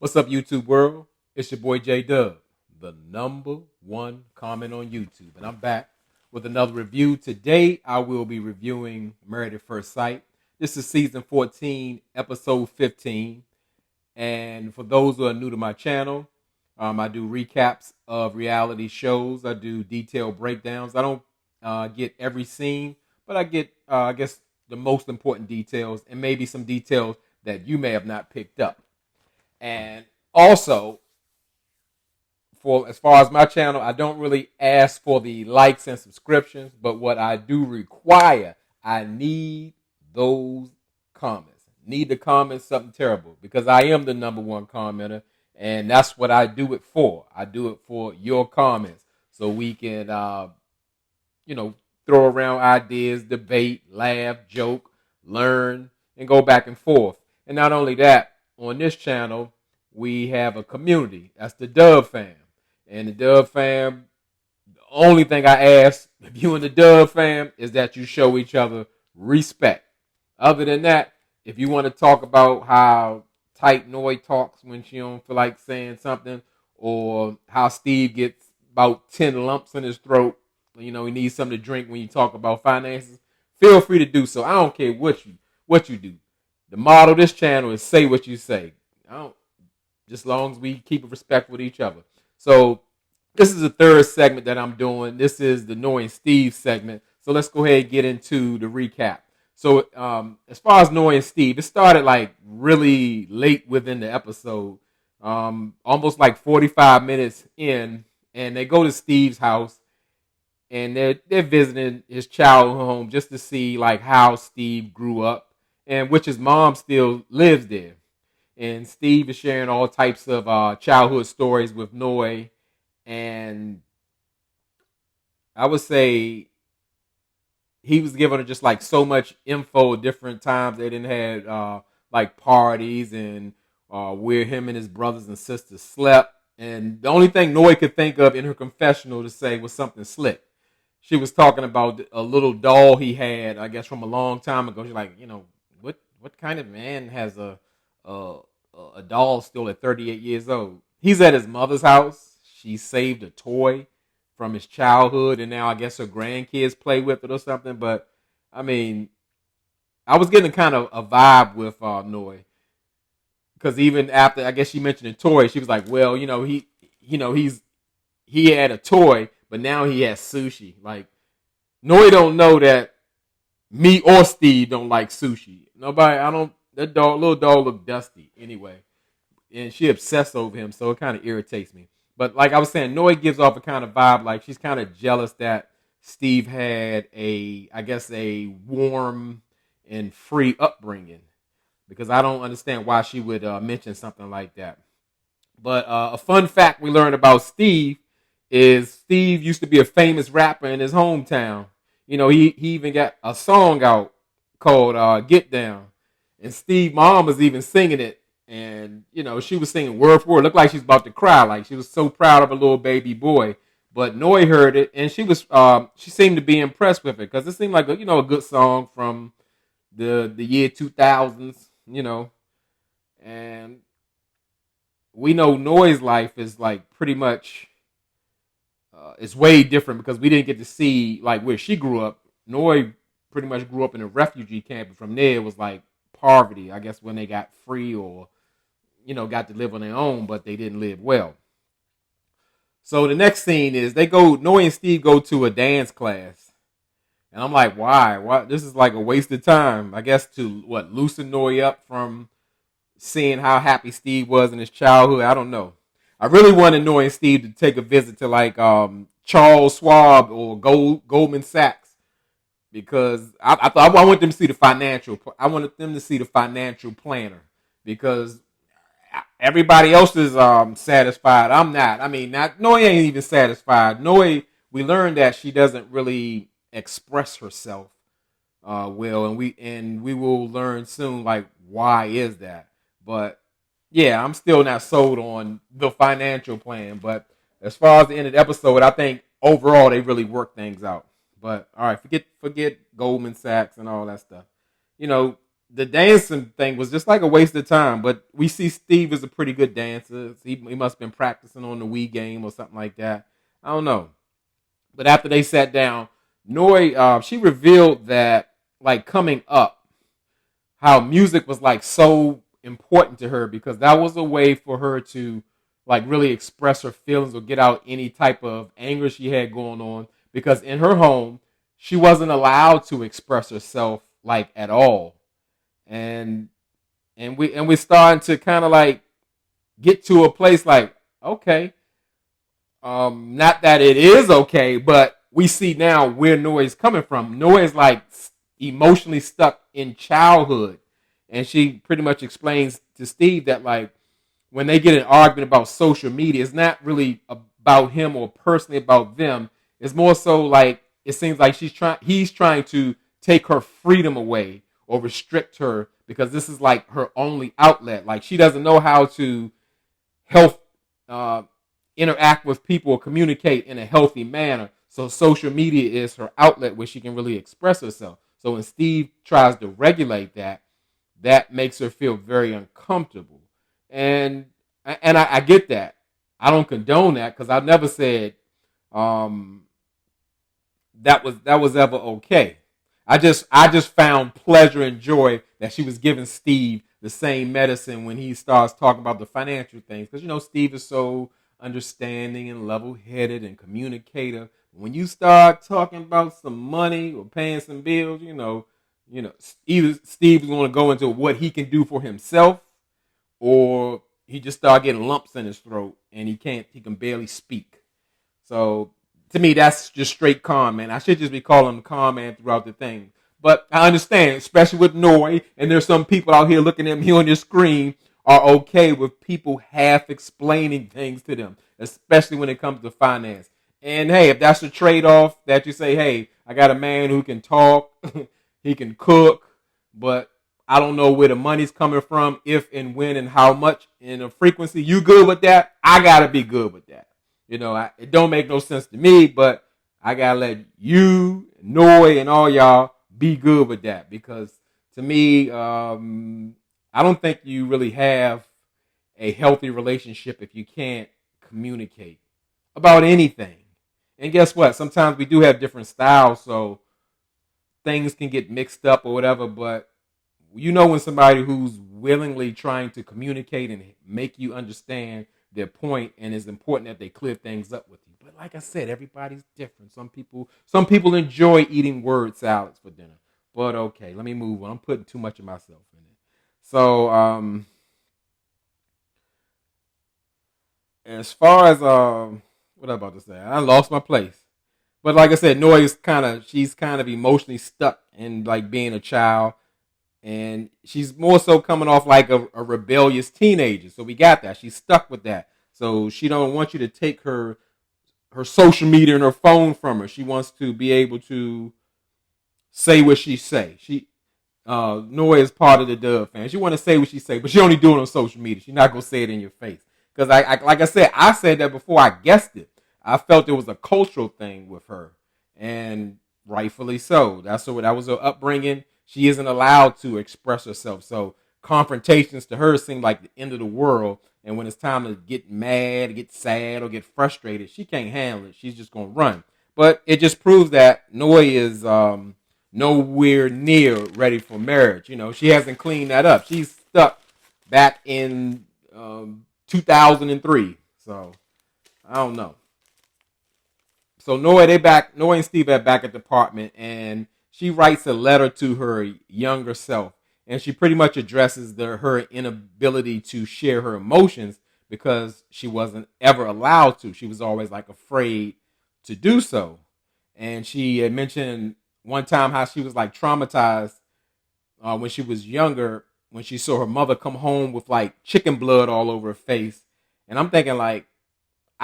What's up, YouTube world? It's your boy J Dub, the number one comment on YouTube, and I'm back with another review. Today, I will be reviewing Married at First Sight. This is season 14, episode 15. And for those who are new to my channel, I do recaps of reality shows. I do detailed breakdowns. I don't get every scene, but I get, I guess, the most important details and maybe some details that you may have not picked up. And also, for as far as my channel, I don't really ask for the likes and subscriptions, but what I do require, I need those comments. Need to comment something terrible because I am the number one commenter, and that's what I do it for. I do it for your comments so we can, throw around ideas, debate, laugh, joke, learn, and go back and forth. And not only that, on this channel, we have a community. That's the Dub fam. And the Dub fam, the only thing I ask of you and the Dub fam is that you show each other respect. Other than that, if you want to talk about how tight Noi talks when she don't feel like saying something, or how Steve gets about 10 lumps in his throat, he needs something to drink when you talk about finances, feel free to do so. I don't care what you do. The motto of this channel is say what you say. Just as long as we keep it respectful with each other. So this is the third segment that I'm doing. This is the Noi and Steve segment. So let's go ahead and get into the recap. So as far as Noi and Steve, it started like really late within the episode, almost like 45 minutes in, and they go to Steve's house, and they're visiting his childhood home just to see like how Steve grew up, and which his mom still lives there. And Steve is sharing all types of childhood stories with Noi. And I would say he was giving her just like so much info at different times. They didn't have like parties and where him and his brothers and sisters slept. And the only thing Noi could think of in her confessional to say was something slick. She was talking about a little doll he had, I guess, from a long time ago. She's like, what kind of man has a doll still at 38 years old? He's at his mother's house. She saved a toy from his childhood, and now I guess her grandkids play with it or something. But I mean, I was getting kind of a vibe with Noi, because even after I guess she mentioned a toy, she was like, "Well, he had a toy, but now he has sushi." Like, Noi don't know that me or Steve don't like sushi. Nobody. I don't. That little dog look dusty anyway, and she obsessed over him, so it kind of irritates me. But like I was saying, Noi gives off a kind of vibe like she's kind of jealous that Steve had a warm and free upbringing, because I don't understand why she would mention something like that. But a fun fact we learned about Steve is Steve used to be a famous rapper in his hometown. He even got a song out called "Get Down." And Steve's mom was even singing it. And, she was singing word for word. Looked like she was about to cry. Like she was so proud of a little baby boy. But Noi heard it, and she seemed to be impressed with it, because it seemed like a good song from the year 2000s, And we know Noi's life is like pretty much, it's way different, because we didn't get to see like where she grew up. Noi pretty much grew up in a refugee camp, and from there it was like poverty, I guess, when they got free, or got to live on their own, but they didn't live well. So the next scene is Noi and Steve go to a dance class, and I'm like, why this is like a waste of time, I guess, to loosen Noi up from seeing how happy Steve was in his childhood. I don't know. I really wanted Noi and Steve to take a visit to like Charles Schwab or Goldman Sachs, because I want them to see the financial. I wanted them to see the financial planner, because everybody else is satisfied. I'm not. I mean, Noi ain't even satisfied. Noi, we learned that she doesn't really express herself well, and we will learn soon like why is that. But yeah, I'm still not sold on the financial plan. But as far as the end of the episode, I think overall they really worked things out. But all right, forget Goldman Sachs and all that stuff. the dancing thing was just like a waste of time. But we see Steve is a pretty good dancer. He must have been practicing on the Wii game or something like that. I don't know. But after they sat down, Noi, she revealed that like coming up, how music was like so important to her because that was a way for her to like really express her feelings or get out any type of anger she had going on. Because in her home, she wasn't allowed to express herself like at all, and we're starting to kind of like get to a place like okay, not that it is okay, but we see now where Noi's coming from. Noi's like emotionally stuck in childhood, and she pretty much explains to Steve that like when they get an argument about social media, it's not really about him or personally about them. It's more so like it seems like he's trying to take her freedom away or restrict her because this is like her only outlet. Like she doesn't know how to health interact with people or communicate in a healthy manner. So social media is her outlet where she can really express herself. So when Steve tries to regulate that, that makes her feel very uncomfortable. And I get that. I don't condone that because I never said that was ever okay. I just found pleasure and joy that she was giving Steve the same medicine when he starts talking about the financial things because Steve is so understanding and level-headed and communicative. When you start talking about some money or paying some bills, either Steve's going to go into what he can do for himself, or he just start getting lumps in his throat and he can barely speak. So to me, that's just straight con man. I should just be calling him con man throughout the thing. But I understand, especially with Noi, and there's some people out here looking at me on your screen are okay with people half explaining things to them, especially when it comes to finance. And hey, if that's a trade-off that you say, hey, I got a man who can talk, he can cook, but I don't know where the money's coming from, if and when and how much in a frequency. You good with that? I gotta be good with that. It don't make no sense to me, but I gotta let you, Noi, and all y'all be good with that because to me, I don't think you really have a healthy relationship if you can't communicate about anything. And guess what? Sometimes we do have different styles, so things can get mixed up or whatever, but when somebody who's willingly trying to communicate and make you understand their point, and it's important that they clear things up with you. But like I said, everybody's different. Some people enjoy eating word salads for dinner. But okay, let me move on. I'm putting too much of myself in it. So as far as what I'm about to say, I lost my place. But like I said, she's kind of emotionally stuck in like being a child. And she's more so coming off like a rebellious teenager. So we got that. She's stuck with that. So she don't want you to take her social media and her phone from her. She wants to be able to say what she say. Noi is part of the Dove fan. She want to say what she say, but she only do it on social media. She's not gonna say it in your face. Because like I said that before. I guessed it. I felt it was a cultural thing with her, and rightfully so. That was her upbringing. She isn't allowed to express herself. So confrontations to her seem like the end of the world. And when it's time to get mad, get sad, or get frustrated, she can't handle it. She's just going to run. But it just proves that Noi is nowhere near ready for marriage. She hasn't cleaned that up. She's stuck back in 2003. So I don't know. So Noi and Steve are back at the apartment, and she writes a letter to her younger self, and she pretty much addresses her inability to share her emotions because she wasn't ever allowed to. She was always like afraid to do so. And she had mentioned one time how she was like traumatized when she was younger, when she saw her mother come home with like chicken blood all over her face. And I'm thinking like,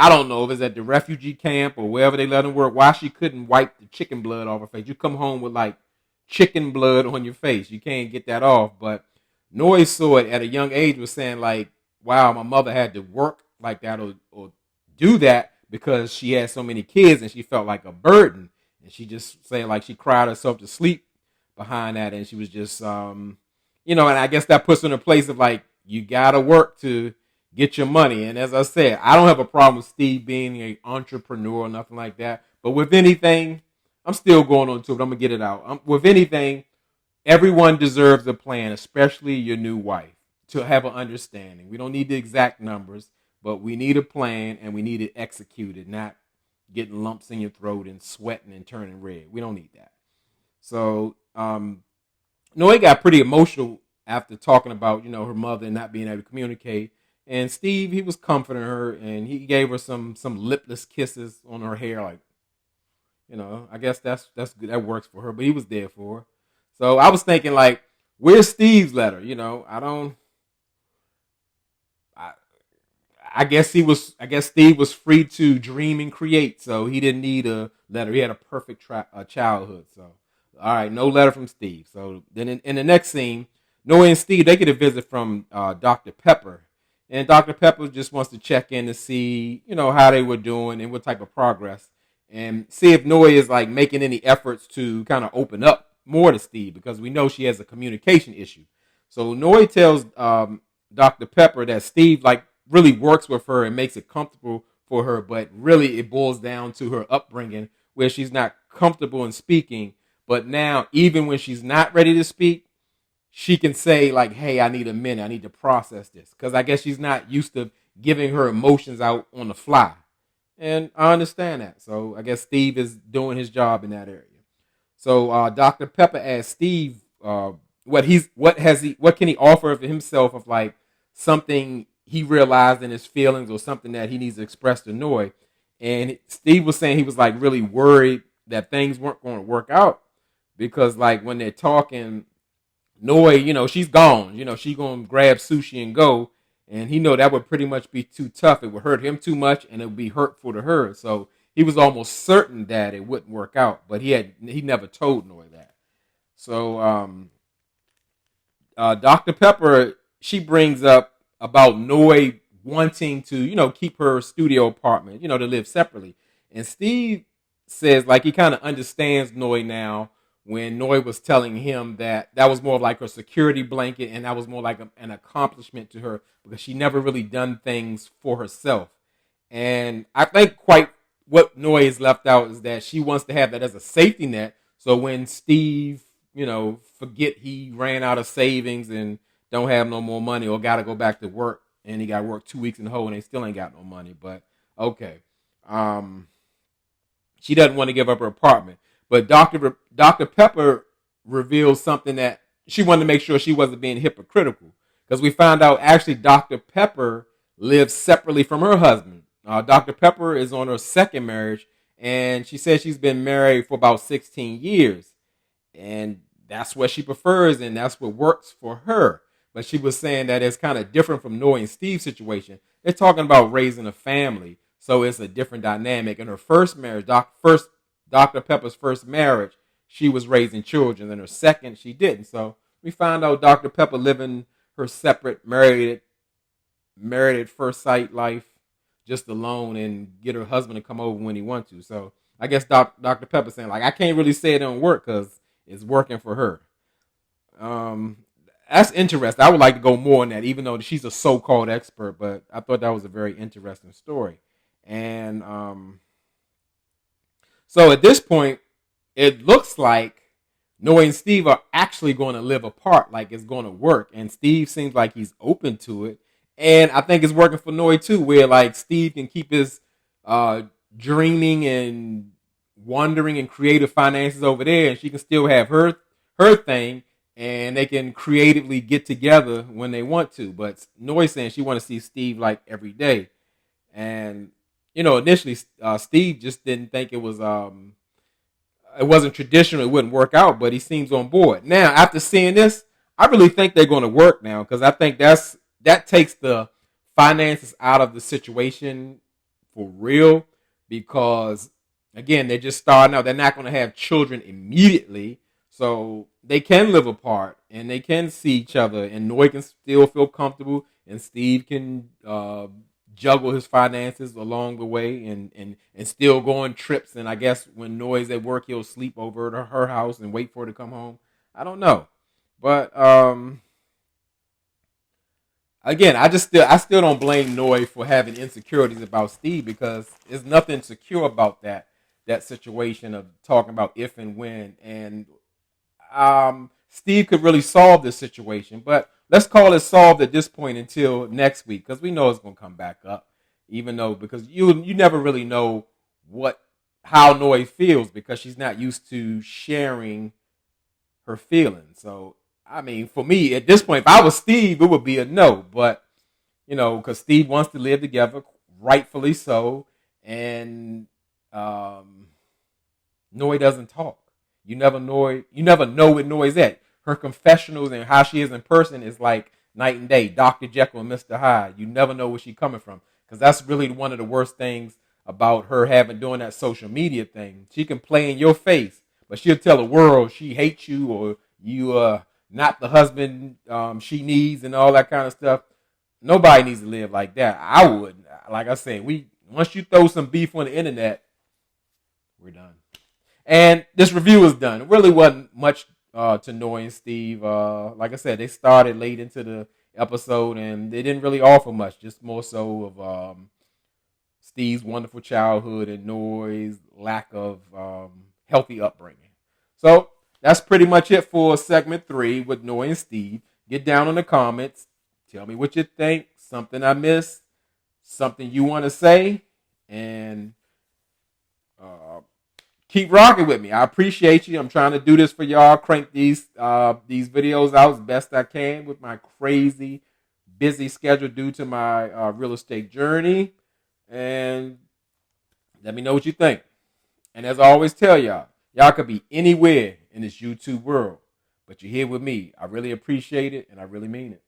I don't know if it's at the refugee camp or wherever they let them work, why she couldn't wipe the chicken blood off her face. You come home with like chicken blood on your face. You can't get that off. But Noi saw it at a young age, was saying like, wow, my mother had to work like that or do that because she had so many kids and she felt like a burden. And she just saying like she cried herself to sleep behind that. And she was just, and I guess that puts her in a place of like, you gotta work to get your money. And as I said, I don't have a problem with Steve being an entrepreneur or nothing like that. But with anything, I'm still going on to it. I'm gonna get it out. With anything, everyone deserves a plan, especially your new wife, to have an understanding. We don't need the exact numbers, but we need a plan and we need it executed, not getting lumps in your throat and sweating and turning red. We don't need that. So, Noi got pretty emotional after talking about, her mother and not being able to communicate. And Steve, he was comforting her and he gave her some lipless kisses on her hair, like, I guess that's good. That works for her. But he was there for her. So I was thinking, like, where's Steve's letter? I don't. I guess Steve was free to dream and create, so he didn't need a letter. He had a perfect childhood. So, all right, no letter from Steve. So then in the next scene, Noe and Steve, they get a visit from Dr. Pepper, and Dr. Pepper just wants to check in to see, how they were doing and what type of progress, and see if Noe is like making any efforts to kind of open up more to Steve, because we know she has a communication issue. So Noe tells Dr. Pepper that Steve like really works with her and makes it comfortable for her, but really it boils down to her upbringing where she's not comfortable in speaking. But now, even when she's not ready to speak, she can say like, hey, I need a minute. I need to process this. Because I guess she's not used to giving her emotions out on the fly. And I understand that. So I guess Steve is doing his job in that area. So Dr. Pepper asked Steve what can he offer of himself of like something he realized in his feelings or something that he needs to express to Noi. And Steve was saying he was like really worried that things weren't going to work out because like when they're talking, Noi, she's gone. She's going to grab sushi and go. And he know that would pretty much be too tough. It would hurt him too much and it would be hurtful to her. So he was almost certain that it wouldn't work out. But he never told Noi that. So Dr. Pepper, she brings up about Noi wanting to, keep her studio apartment, to live separately. And Steve says like he kind of understands Noi now when Noi was telling him that was more like her security blanket and that was more like an accomplishment to her because she never really done things for herself. And I think quite what Noi is left out is that she wants to have that as a safety net. So when Steve, forget he ran out of savings and don't have no more money or got to go back to work and he got to work 2 weeks in a hole and they still ain't got no money. But okay. She doesn't want to give up her apartment. But Dr. Pepper revealed something that she wanted to make sure she wasn't being hypocritical. Because we found out actually Dr. Pepper lives separately from her husband. Dr. Pepper is on her second marriage and she says she's been married for about 16 years. And that's what she prefers and that's what works for her. But she was saying that it's kind of different from Noi and Steve's situation. They're talking about raising a family. So it's a different dynamic. In her first marriage, Dr. Pepper's first marriage, she was raising children. In her second, she didn't. So we found out Dr. Pepper living her separate, married at first sight life, just alone, and get her husband to come over when he wants to. So I guess Dr. Pepper saying, like, I can't really say it don't work because it's working for her. That's interesting. I would like to go more on that, even though she's a so-called expert, but I thought that was a very interesting story. And so at this point, it looks like Noi and Steve are actually going to live apart, like it's going to work. And Steve seems like he's open to it. And I think it's working for Noi too, where like Steve can keep his dreaming and wandering and creative finances over there, and she can still have her thing, and they can creatively get together when they want to. But Noi saying she want to see Steve like every day. And initially Steve just didn't think it wasn't traditional, it wouldn't work out, but he seems on board. Now, after seeing this, I really think they're going to work now because I think that takes the finances out of the situation for real because, again, they're just starting out. They're not going to have children immediately, so they can live apart and they can see each other, and Noi can still feel comfortable and Steve can juggle his finances along the way and still go on trips. And I guess when Noi's at work, he'll sleep over at her house and wait for her to come home. I don't know. But again, I still don't blame Noi for having insecurities about Steve, because there's nothing secure about that situation of talking about if and when. And Steve could really solve this situation, but let's call it solved at this point until next week, because we know it's going to come back up, even though, because you never really know what how Noi feels, because she's not used to sharing her feelings. So I mean, for me at this point, if I was Steve, it would be a no. But because Steve wants to live together, rightfully so, and Noi doesn't talk. You never know what Noi's at. Her confessionals and how she is in person is like night and day. Dr. Jekyll and Mr. Hyde. You never know where she's coming from, because that's really one of the worst things about her having doing that social media thing. She can play in your face, but she'll tell the world she hates you, or you not the husband she needs, and all that kind of stuff. Nobody needs to live like that. I wouldn't. Like I said, once you throw some beef on the internet, we're done. And this review is done. It really wasn't much to Noi and Steve. Like I said, they started late into the episode, and they didn't really offer much. Just more so of Steve's wonderful childhood and Noi's lack of healthy upbringing. So that's pretty much it for segment 3 with Noi and Steve. Get down in the comments. Tell me what you think. Something I missed. Something you want to say. And keep rocking with me. I appreciate you. I'm trying to do this for y'all. Crank these videos out as best I can with my crazy busy schedule due to my real estate journey. And let me know what you think. And as I always tell y'all could be anywhere in this YouTube world, but you're here with me. I really appreciate it, and I really mean it.